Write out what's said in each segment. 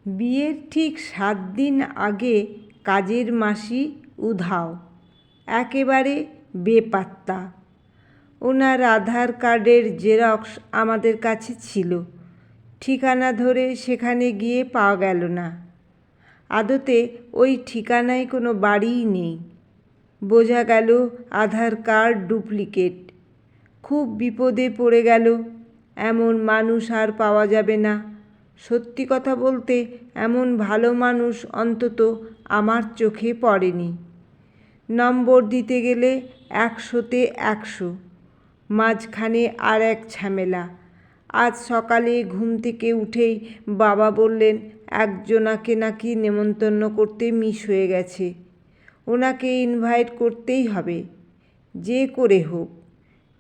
বিয়ের ঠিক 7 দিন আগে কাজের মাসি উধাও, একেবারে বেপাত্তা। ওনার আধার কার্ডের জেরক্স আমাদের কাছে ছিল, ঠিকানা ধরে সেখানে গিয়ে পাওয়া গেল না। আদতে ওই ঠিকানায় কোনো বাড়িই নেই। বোঝা গেল আধার কার্ড ডুপ্লিকেট। খুব বিপদে পড়ে গেল। এমন মানুষ আর পাওয়া যাবে না। সত্যি কথা বলতে এমন ভালো মানুষ অন্তত আমার চোখে পড়েনি। নম্বর দিতে গেলে 100-তে 100, মাঝখানে আর এক ঝামেলা। আজ সকালে ঘুম থেকে উঠেই বাবা বললেন একজনাকে নাকি নেমন্তন্ন করতে মিস হয়ে গেছে, ওনাকে ইনভাইট করতেই হবে, যে করে হোক।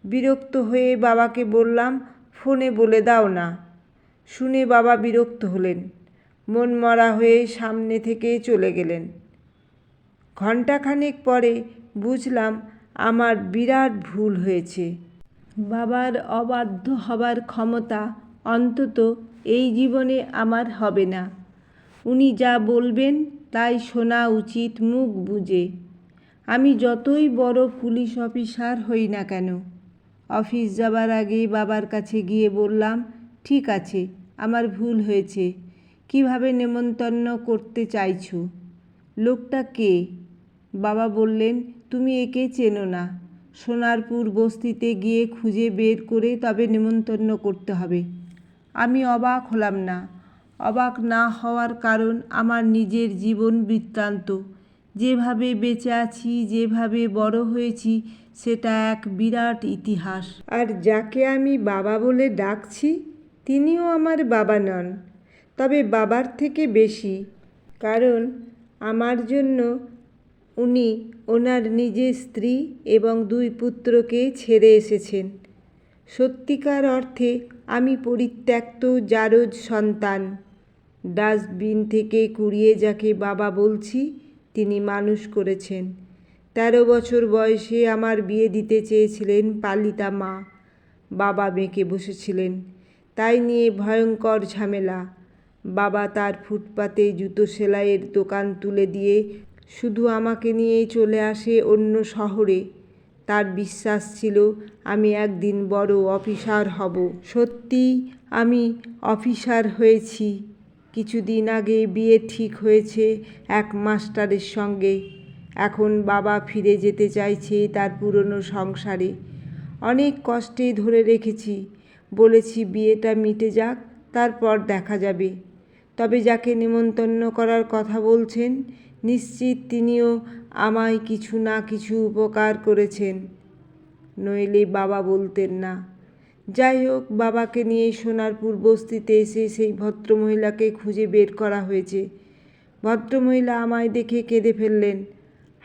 বিরক্ত হয়ে বাবাকে বললাম ফোনে বলে দাও না। শুনে বাবা বিরক্ত হলেন, মনমরা হয়ে সামনে থেকে চলে গেলেন। ঘণ্টাখানেক পরে বুঝলাম আমার বিরাট ভুল হয়েছে। বাবার অবাধ্য হবার ক্ষমতা অন্তত এই জীবনে আমার হবে না। উনি যা বলবেন তাই শোনা উচিত মুখ বুজে। আমি যতই বড় পুলিশ অফিসার হই না কেন। অফিস যাবার আগে বাবার কাছে গিয়ে বললাম, ঠিক আছে, আমার ভুল হয়েছে। কিভাবে নেমন্তন্ন করতে চাইছো? লোকটা কে? বাবা বললেন, তুমি একে চেনো না। সোনারপুর বস্তিতে গিয়ে খুঁজে বের করে তবে নেমন্তন্ন করতে হবে। আমি অবাক হলাম না। অবাক না হওয়ার কারণ আমার নিজের জীবন বৃত্তান্ত। যেভাবে বেঁচে আছি, যেভাবে বড় হয়েছি, সেটা এক বিরাট ইতিহাস। আর যাকে আমি বাবা বলে ডাকছি তিনিও আমার বাবা নন, তবে বাবার থেকে বেশি। কারণ আমার জন্য উনি ওনার নিজের স্ত্রী এবং 2 পুত্রকে ছেড়ে এসেছেন। সত্যিকার অর্থে আমি পরিত্যক্ত জারজ সন্তান। ডাস্টবিন থেকে কুড়িয়ে যাকে বাবা বলছি তিনি মানুষ করেছেন। 13 বছর বয়সে আমার বিয়ে দিতে চেয়েছিলেন পালিতা মা। বাবা বেঁকে বসেছিলেন। তাই নিয়ে ভয়ঙ্কর ঝামেলা। বাবা তার ফুটপাতে জুতো সেলাইয়ের দোকান তুলে দিয়ে শুধু আমাকে নিয়েই চলে আসে অন্য শহরে। তার বিশ্বাস ছিল আমি একদিন বড় অফিসার হব। সত্যিই আমি অফিসার হয়েছি। কিছুদিন আগে বিয়ে ঠিক হয়েছে এক মাস্টারের সঙ্গে। এখন বাবা ফিরে যেতে চাইছে তার পুরনো সংসারে। অনেক কষ্টে ধরে রেখেছি। বলেছি বিয়েটা মিটে যাক, তারপর দেখা যাবে। তবে যাকে নেমন্তন্ন করার কথা বলছেন নিশ্চিত তিনিও আমায় কিছু না কিছু উপকার করেছেন, নইলে বাবা বলতেন না। যাই হোক, বাবাকে নিয়ে সোনারপুর বস্তিতে এসে সেই ভদ্রমহিলাকে খুঁজে বের করা হয়েছে। ভদ্রমহিলা আমায় দেখে কেঁদে ফেললেন,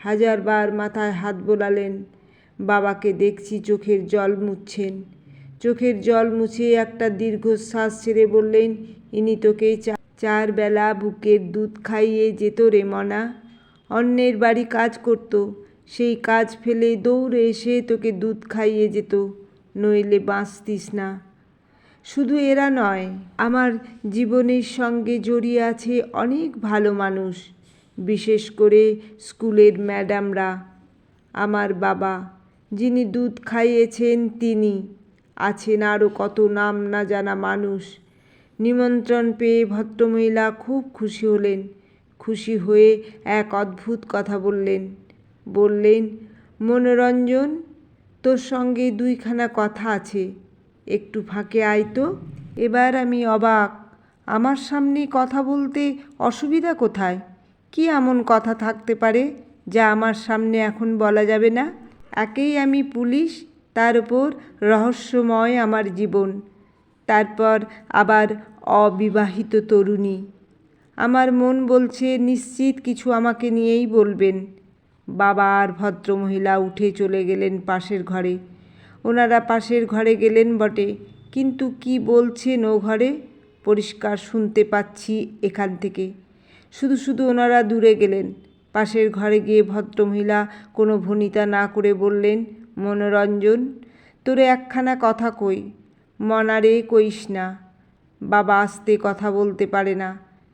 1000 বার মাথায় হাত বোলালেন। বাবাকে দেখছি চোখের জল মুছছেন। চোখের জল মুছে একটা দীর্ঘশ্বাস ছেড়ে বললেন, ইনি তোকে 4 বেলা বুকের দুধ খাইয়ে যেত রে মনা। অন্যের বাড়ি কাজ করত, সেই কাজ ফেলে দৌড়ে এসে তোকে দুধ খাইয়ে যেত, নইলে বাঁচতিস না। শুধু এরা নয়, আমার জীবনের সঙ্গে জড়িয়ে আছে অনেক ভালো মানুষ, বিশেষ করে স্কুলের ম্যাডামরা। আমার বাবা যিনি দুধ খাইয়েছেন তিনি, আছেন আরও কত নাম না জানা মানুষ। নিমন্ত্রণ পেয়ে ভদ্রমহিলা খুব খুশি হলেন। খুশি হয়ে এক অদ্ভুত কথা বললেন, মনোরঞ্জন, তোর সঙ্গে 2খানা কথা আছে, একটু ফাঁকে আয় তো। এবার আমি অবাক। আমার সামনে কথা বলতে অসুবিধা কোথায়? কি এমন কথা থাকতে পারে যা আমার সামনে এখন বলা যাবে না? একেই আমি পুলিশ, তার উপর রহস্যময় আমার জীবন, তারপর আবার অবিবাহিত তরুণী। আমার মন বলছে নিশ্চিত কিছু আমাকে নিয়েই বলবেন। বাবা আর ভদ্রমহিলা উঠে চলে গেলেন পাশের ঘরে। ওনারা পাশের ঘরে গেলেন বটে, কিন্তু কি বলছেন ও ঘরে পরিষ্কার শুনতে পাচ্ছি এখান থেকে। শুধু শুধু ওনারা দূরে গেলেন। পাশের ঘরে গিয়ে ভদ্রমহিলা কোনো ভনিতা না করে বললেন, মনোরঞ্জন, তোরে একখানা কথা কই। মনারে কইস না। বাবা আস্তে কথা বলতে পারে না,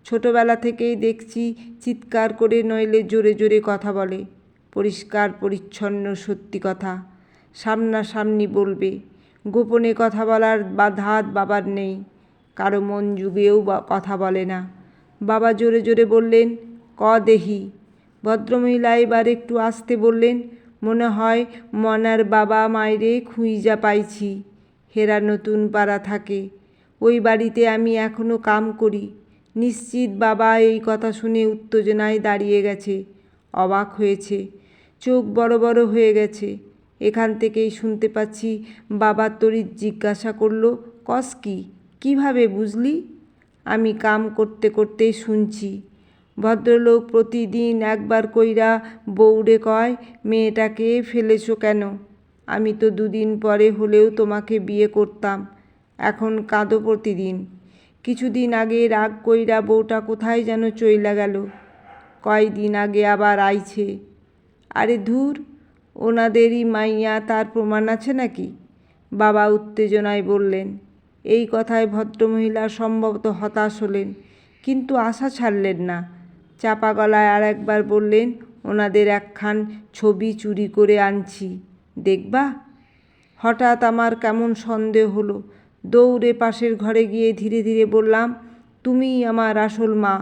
ছোটবেলা থেকেই দেখছি চিৎকার করে নইলে জোরে জোরে কথা বলে, পরিষ্কার পরিচ্ছন্ন সত্যি কথা সামনাসামনি বলবে। গোপনে কথা বলার ধাত বাবার নেই, কারো মন যুগেও কথা বলে না। বাবা জোরে জোরে বললেন, ক দেহি। ভদ্রমহিলা এবার একটু আস্তে বললেন, মনে হয় মনার বাবা মায়েরে খুঁইজা পাইছি, হেরা নতুন পাড়া থাকে, ওই বাড়িতে আমি এখনো কাম করি। নিশ্চিত বাবা এই কথা শুনে উত্তেজনায় দাঁড়িয়ে গেছে, অবাক হয়েছে, চোখ বড় বড় হয়ে গেছে। এখান থেকেই শুনতে পাচ্ছি বাবা তড়িৎ জিজ্ঞাসা করলো, কস কি, কীভাবে বুঝলি? আমি কাম করতে করতেই শুনছি। ভদ্রলোক প্রতিদিন একবার কইরা বউরে কয়, মেয়েটাকে ফেলেছো কেন? আমি তো দুদিন পরে হলেও তোমাকে বিয়ে করতাম, এখন কাঁদো প্রতিদিন। কিছুদিন আগে রাগ কইরা বউটা কোথায় যেন চইলা গেল, কয়দিন আগে আবার আইছে। আরে ধুর, ওনাদেরই মাইয়া, তার প্রমাণ আছে নাকি? বাবা উত্তেজনায় বললেন। এই কথায় ভদ্রমহিলা সম্ভবত হতাশ হলেন, কিন্তু আশা ছাড়লেন না। চাপা গলায় আর একবার বললেন, ওনাদের একখান ছবি চুরি করে আনছি, দেখবা? হঠাৎ আমার কেমন সন্দেহ হলো। দৌড়ে পাশের ঘরে গিয়ে ধীরে ধীরে বললাম, তুমিই আমার আসল মা,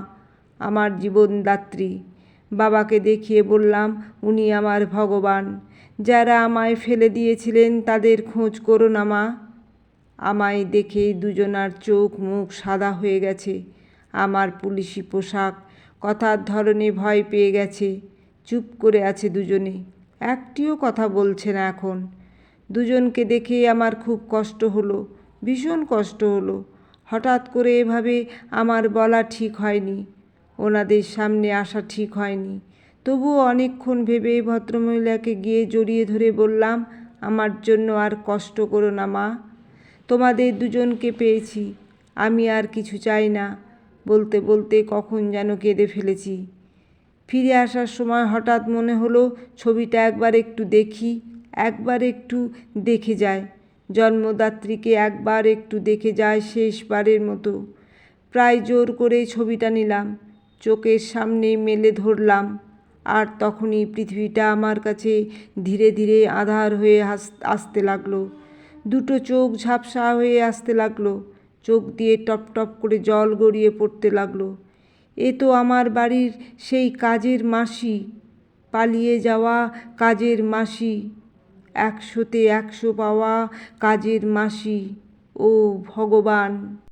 আমার জীবনদাত্রী। বাবাকে দেখিয়ে বললাম, উনি আমার ভগবান। যারা আমায় ফেলে দিয়েছিলেন তাদের খোঁজ করো না মা। আমায় দেখে দুজনার চোখ মুখ সাদা হয়ে গেছে। আমার পুলিশি পোশাক, কথার ধরনে ভয় পেয়ে গেছে। চুপ করে আছে দুজনে, একটিও কথা বলছে না এখন। দুজনকে দেখে আমার খুব কষ্ট হলো, ভীষণ কষ্ট হলো। হঠাৎ করে এভাবে আমার বলা ঠিক হয়নি, ওনাদের সামনে আসা ঠিক হয়নি। তবুও অনেকক্ষণ ভেবে ভদ্রমহিলাকে গিয়ে জড়িয়ে ধরে বললাম, আমার জন্য আর কষ্ট করো না মা, তোমাদের দুজনকে পেয়েছি, আমি আর কিছু চাই না। বলতে বলতে কখন যেন কেঁদে ফেলেছি। ফিরে আসার সময় হঠাৎ মনে হলো ছবিটা একবার একটু দেখি, একবার একটু দেখে যায়, জন্মদাত্রীকে একবার একটু দেখে যায় শেষবারের মতো। প্রায় জোর করে ছবিটা নিলাম, চোখের সামনে মেলে ধরলাম, আর তখনই পৃথিবীটা আমার কাছে ধীরে ধীরে আঁধার হয়ে আসতে লাগলো। দুটো চোখ ঝাপসা হয়ে আসতে লাগলো, চোখ দিয়ে টপ টপ করে জল গড়িয়ে পড়তে লাগলো। এ তো আমার বাড়ির সেই কাজের মাসি, পালিয়ে যাওয়া কাজের মাসি, 100-তে 100 পাওয়া কাজের মাসি। ও ভগবান!